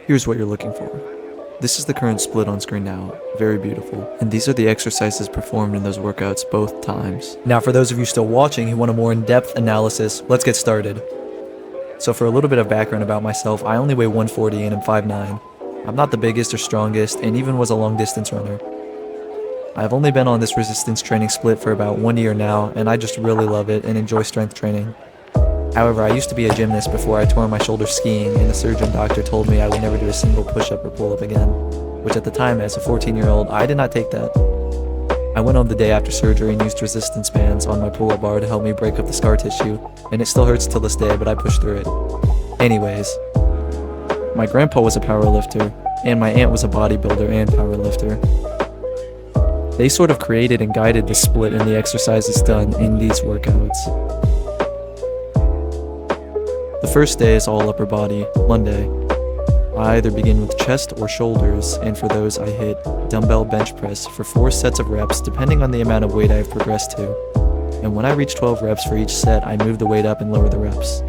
Here's what you're looking for. This is the current split on screen now, very beautiful, and these are the exercises performed in those workouts both times. Now for those of you still watching who want a more in-depth analysis, let's get started. So for a little bit of background about myself, I only weigh 140 and I'm 5'9". I'm not the biggest or strongest, and even was a long distance runner. I've only been on this resistance training split for about 1 year now, and I just really love it and enjoy strength training. However, I used to be a gymnast before I tore my shoulder skiing, and the surgeon doctor told me I would never do a single push-up or pull-up again, which at the time, as a 14-year-old, I did not take that. I went home the day after surgery and used resistance bands on my pull-up bar to help me break up the scar tissue, and it still hurts till this day, but I pushed through it. Anyways, my grandpa was a powerlifter, and my aunt was a bodybuilder and powerlifter. They sort of created and guided the split in the exercises done in these workouts. The first day is all upper body, Monday. I either begin with chest or shoulders, and for those I hit dumbbell bench press for 4 sets of reps depending on the amount of weight I have progressed to. And when I reach 12 reps for each set, I move the weight up and lower the reps.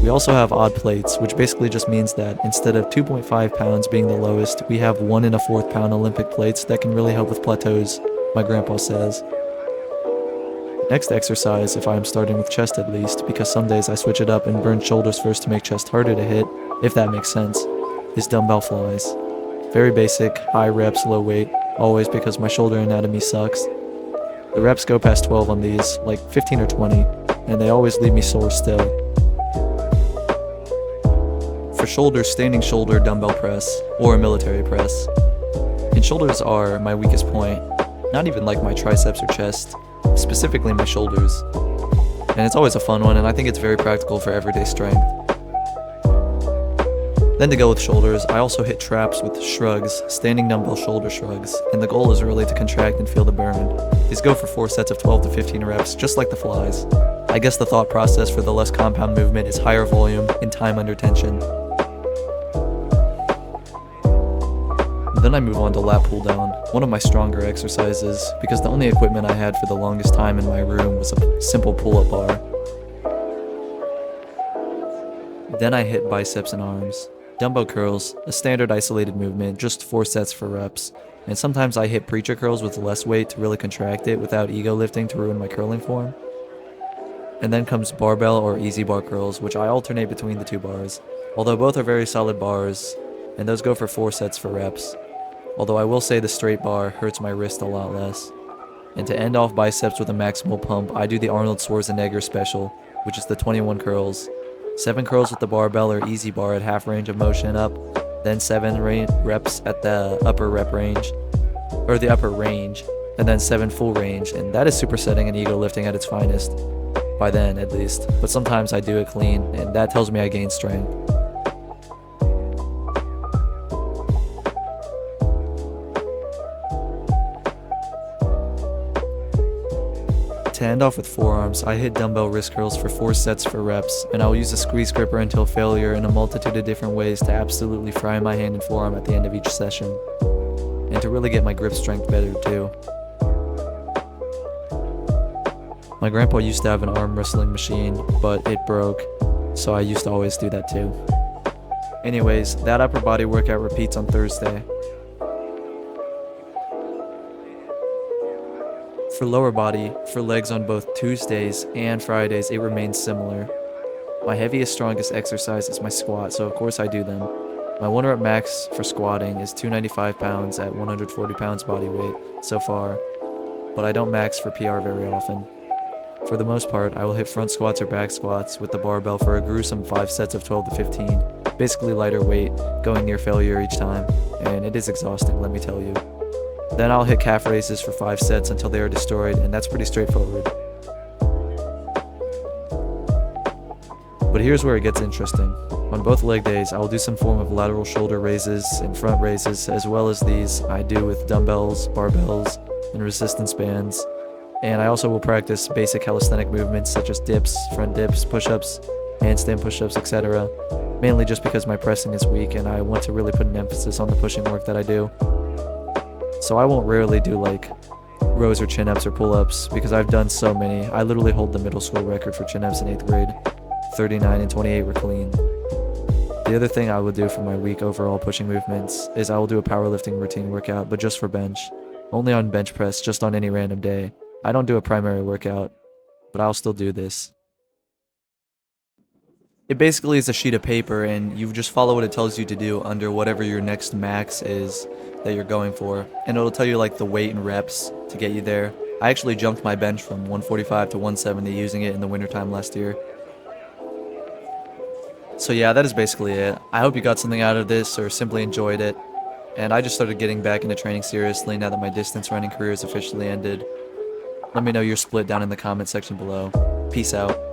We also have odd plates, which basically just means that instead of 2.5 pounds being the lowest, we have 1 1/4 pound Olympic plates that can really help with plateaus, my grandpa says. Next exercise, if I am starting with chest at least, because some days I switch it up and burn shoulders first to make chest harder to hit, if that makes sense, is dumbbell flies. Very basic, high reps, low weight, always because my shoulder anatomy sucks. The reps go past 12 on these, like 15 or 20, and they always leave me sore still. For shoulders, standing shoulder dumbbell press, or a military press. And shoulders are my weakest point, not even like my triceps or chest, specifically my shoulders. And it's always a fun one, and I think it's very practical for everyday strength. Then to go with shoulders, I also hit traps with shrugs, standing dumbbell shoulder shrugs, and the goal is really to contract and feel the burn. These go for 4 sets of 12 to 15 reps, just like the flies. I guess the thought process for the less compound movement is higher volume and time under tension. Then I move on to lat pull down, one of my stronger exercises, because the only equipment I had for the longest time in my room was a simple pull-up bar. Then I hit biceps and arms. Dumbbell curls, a standard isolated movement, just 4 sets for reps. And sometimes I hit preacher curls with less weight to really contract it without ego lifting to ruin my curling form. And then comes barbell or easy bar curls, which I alternate between the 2 bars, although both are very solid bars, and those go for 4 sets for reps. Although I will say the straight bar hurts my wrist a lot less. And to end off biceps with a maximal pump, I do the Arnold Schwarzenegger special, which is the 21 curls. 7 curls with the barbell or easy bar at half range of motion up, then 7 reps at the upper rep range, or the upper range, and then 7 full range, and that is supersetting and ego lifting at its finest. By then, at least. But sometimes I do it clean, and that tells me I gain strength. To end off with forearms, I hit dumbbell wrist curls for 4 sets for reps, and I will use a squeeze gripper until failure in a multitude of different ways to absolutely fry my hand and forearm at the end of each session. And to really get my grip strength better too. My grandpa used to have an arm wrestling machine, but it broke, so I used to always do that too. Anyways, that upper body workout repeats on Thursday. For lower body, for legs on both Tuesdays and Fridays, it remains similar. My heaviest, strongest exercise is my squat, so of course I do them. My 1 rep max for squatting is 295 pounds at 140 pounds body weight so far, but I don't max for PR very often. For the most part, I will hit front squats or back squats with the barbell for a gruesome 5 sets of 12 to 15, basically lighter weight, going near failure each time, and it is exhausting, let me tell you. Then I'll hit calf raises for 5 sets until they are destroyed, and that's pretty straightforward. But here's where it gets interesting. On both leg days, I will do some form of lateral shoulder raises and front raises, as well as these I do with dumbbells, barbells, and resistance bands. And I also will practice basic calisthenic movements such as dips, front dips, push-ups, handstand push-ups, etc. Mainly just because my pressing is weak and I want to really put an emphasis on the pushing work that I do. So I won't rarely do like rows or chin-ups or pull-ups because I've done so many. I literally hold the middle school record for chin-ups in 8th grade. 39 and 28 were clean. The other thing I will do for my week overall pushing movements is I will do a powerlifting routine workout, but just for bench. Only on bench press, just on any random day. I don't do a primary workout, but I'll still do this. It basically is a sheet of paper, and you just follow what it tells you to do under whatever your next max is that you're going for. And it'll tell you like the weight and reps to get you there. I actually jumped my bench from 145 to 170 using it in the wintertime last year. So yeah, that is basically it. I hope you got something out of this or simply enjoyed it. And I just started getting back into training seriously now that my distance running career has officially ended. Let me know your split down in the comment section below. Peace out.